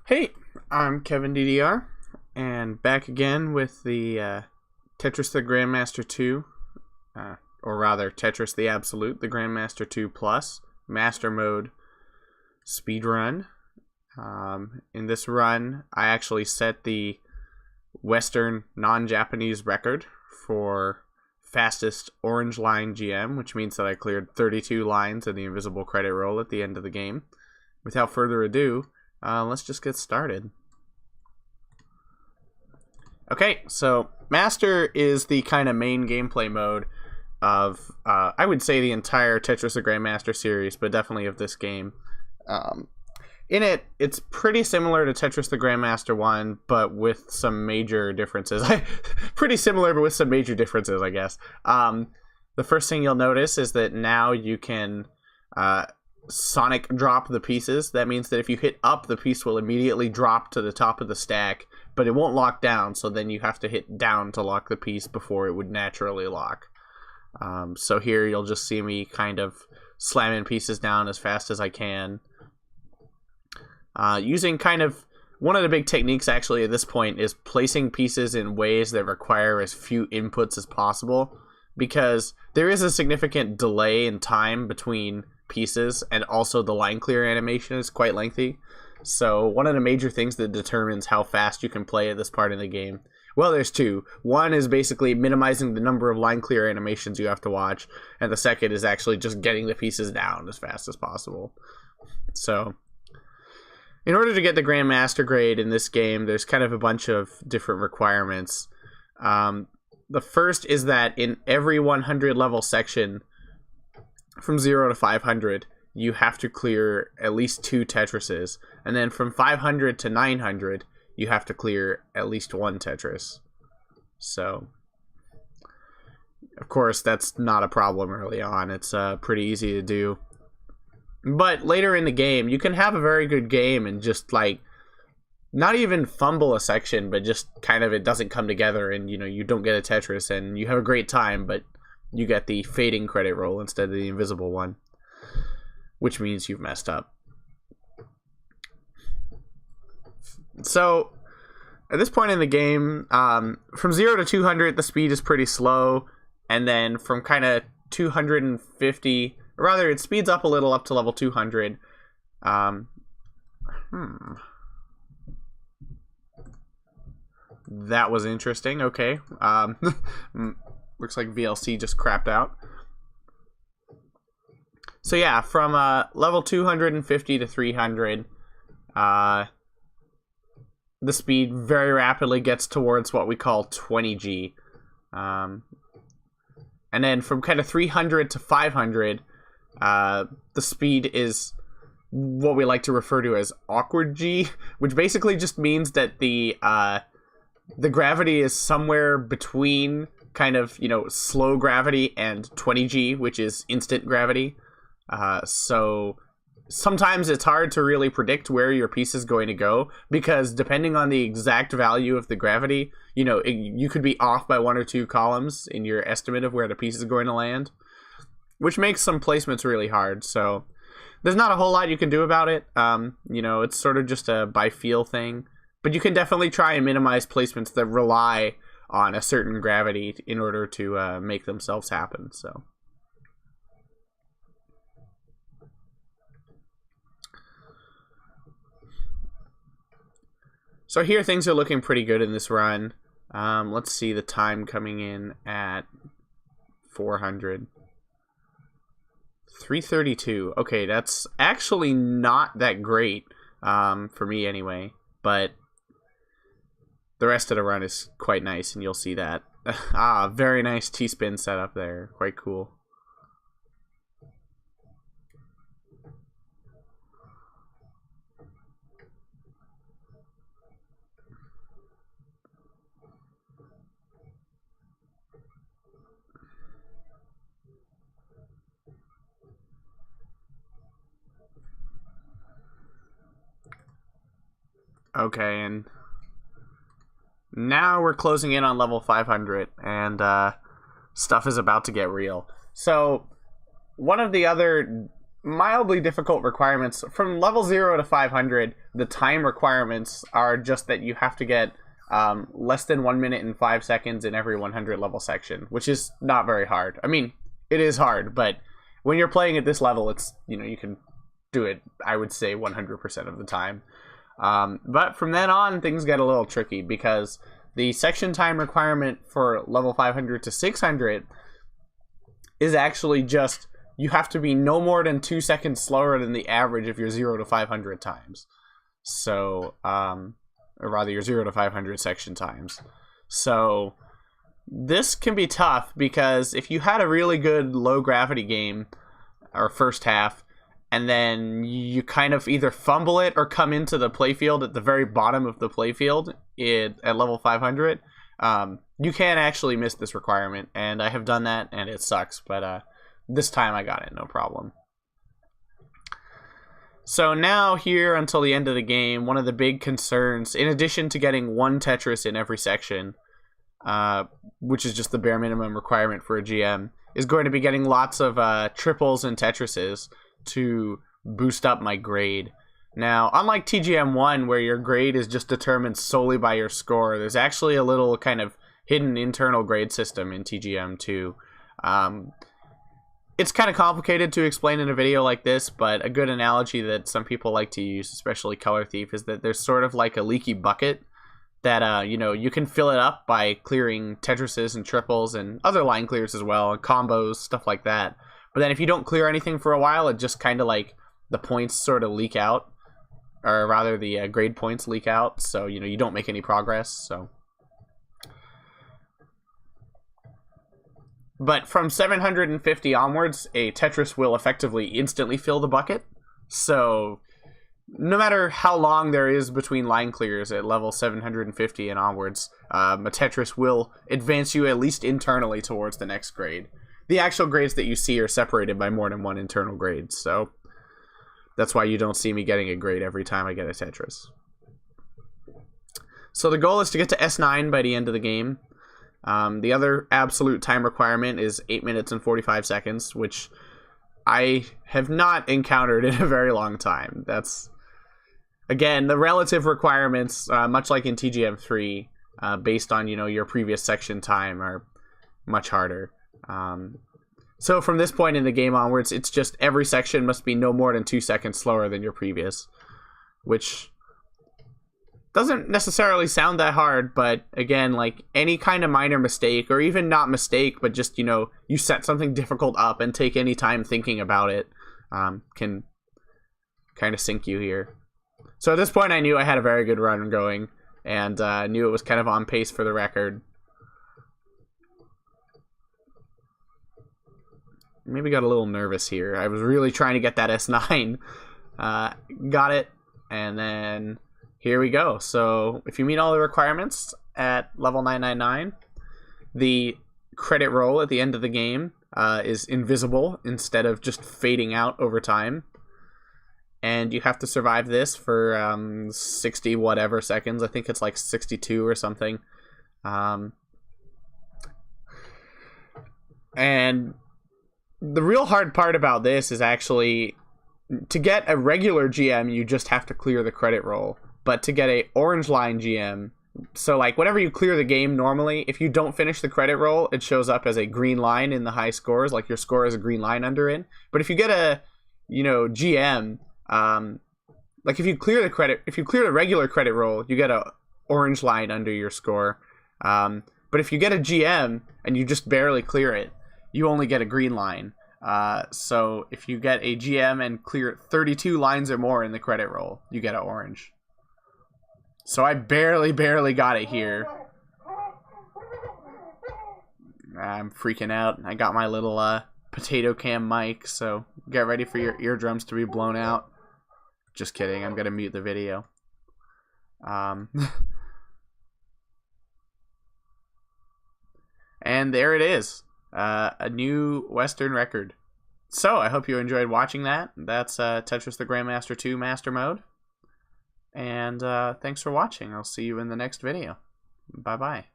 Hey, I'm Kevin DDR, and back again with the Tetris the Grandmaster 2, or rather Tetris the Absolute, the Grandmaster 2 Plus, Master Mode speedrun. In this run, I actually set the Western non-Japanese record for fastest orange line GM, which means that I cleared 32 lines in the invisible credit roll at the end of the game. Without further ado, let's just get started. Okay, so Master is the kind of main gameplay mode of, I would say, the entire Tetris the Grandmaster series, but definitely of this game. In it, it's pretty similar to Tetris the Grandmaster 1, but with some major differences. Pretty similar, but with some major differences, I guess. The first thing you'll notice is that now you can sonic drop the pieces. That means that if you hit up, the piece will immediately drop to the top of the stack, but it won't lock down, so then you have to hit down to lock the piece before it would naturally lock. So here you'll just see me kind of slamming pieces down as fast as I can. Using kind of one of the big techniques actually at this point is placing pieces in ways that require as few inputs as possible, because there is a significant delay in time between pieces, and also the line clear animation is quite lengthy. So one of the major things that determines how fast you can play at this part of the game, well, there's two. One is basically minimizing the number of line clear animations you have to watch, and the second is actually just getting the pieces down as fast as possible. So in order to get the Grandmaster grade in this game, there's kind of a bunch of different requirements. The first is that in every 100 level section, from 0 to 500, you have to clear at least 2 Tetrises. And then from 500 to 900, you have to clear at least 1 Tetris. So, of course, that's not a problem early on. It's pretty easy to do. But later in the game, you can have a very good game and just, like, not even fumble a section, but just kind of it doesn't come together and, you know, you don't get a Tetris and you have a great time, but you get the fading credit roll instead of the invisible one, which means you've messed up. So, at this point in the game, from 0 to 200, the speed is pretty slow, and then from kind of 250, or rather, it speeds up a little up to level 200. That was interesting. Okay. Looks like VLC just crapped out. So yeah, from level 250 to 300, the speed very rapidly gets towards what we call 20G. And then from kind of 300 to 500, the speed is what we like to refer to as awkward G, which basically just means that the gravity is somewhere between kind of, you know, slow gravity and 20G, which is instant gravity. So sometimes it's hard to really predict where your piece is going to go, because depending on the exact value of the gravity, you know, you could be off by 1 or 2 columns in your estimate of where the piece is going to land, which makes some placements really hard. So there's not a whole lot you can do about it. You know, it's sort of just a by feel thing, but you can definitely try and minimize placements that rely on a certain gravity in order to make themselves happen. So here things are looking pretty good in this run. Let's see the time coming in at 400. 332. Okay, that's actually not that great, for me anyway, but the rest of the run is quite nice, and you'll see that. Very nice T-spin setup there. Quite cool. Okay, and now we're closing in on level 500, and stuff is about to get real. So one of the other mildly difficult requirements. From level 0 to 500, the time requirements are just that you have to get less than 1 minute and 5 seconds in every 100 level section, which is not very hard. I mean, it is hard, but when you're playing at this level, it's, you know, you can do it, I would say, 100% of the time. But from then on, things get a little tricky, because the section time requirement for level 500 to 600 is actually just, you have to be no more than 2 seconds slower than the average of your 0 to 500 times. So, or rather your 0 to 500 section times. So this can be tough, because if you had a really good low gravity game, or first half, and then you kind of either fumble it or come into the playfield at the very bottom of the playfield at level 500, you can actually miss this requirement, and I have done that, and it sucks, but this time I got it, no problem. So now here until the end of the game, one of the big concerns, in addition to getting one Tetris in every section, which is just the bare minimum requirement for a GM, is going to be getting lots of triples and Tetrises to boost up my grade. Now, unlike TGM1, where your grade is just determined solely by your score, there's actually a little kind of hidden internal grade system in TGM2. It's kind of complicated to explain in a video like this, but a good analogy that some people like to use, especially Color Thief, is that there's sort of like a leaky bucket that, you know, you can fill it up by clearing Tetrises and triples and other line clears as well, and combos, stuff like that. But then if you don't clear anything for a while, it just kind of like the points sort of leak out, or rather the grade points leak out, so, you know, you don't make any progress. So, but from 750 onwards, a Tetris will effectively instantly fill the bucket. So no matter how long there is between line clears at level 750 and onwards, a Tetris will advance you at least internally towards the next grade. The actual grades that you see are separated by more than one internal grade, so that's why you don't see me getting a grade every time I get a Tetris. So the goal is to get to S9 by the end of the game. The other absolute time requirement is 8 minutes and 45 seconds, which I have not encountered in a very long time. That's, again, the relative requirements, much like in TGM3, based on, you know, your previous section time, are much harder. So from this point in the game onwards, it's just every section must be no more than 2 seconds slower than your previous, which doesn't necessarily sound that hard, but again, like any kind of minor mistake, or even not mistake, but just, you know, you set something difficult up and take any time thinking about it, can kind of sink you here. So at this point, I knew I had a very good run going, and knew it was kind of on pace for the record. Maybe got a little nervous here. I was really trying to get that S9. Got it, and then here we go. So if you meet all the requirements at level 999, the credit roll at the end of the game is invisible instead of just fading out over time. And you have to survive this for 60 whatever seconds. I think it's like 62 or something. And the real hard part about this is actually, to get a regular GM, you just have to clear the credit roll. But to get a orange line GM, so like whenever you clear the game normally, if you don't finish the credit roll, it shows up as a green line in the high scores, like your score is a green line under it. But if you get a, you know, GM, like if you clear the regular credit roll, you get a orange line under your score. But if you get a GM and you just barely clear it, you only get a green line. So if you get a GM and clear 32 lines or more in the credit roll, you get an orange. So I barely got it here. I'm freaking out. I got my little potato cam mic, so get ready for your eardrums to be blown out. Just kidding, I'm gonna mute the video. And there it is. A new Western record. So, I hope you enjoyed watching that. That's Tetris the Grandmaster 2 Master Mode. And thanks for watching. I'll see you in the next video. Bye-bye.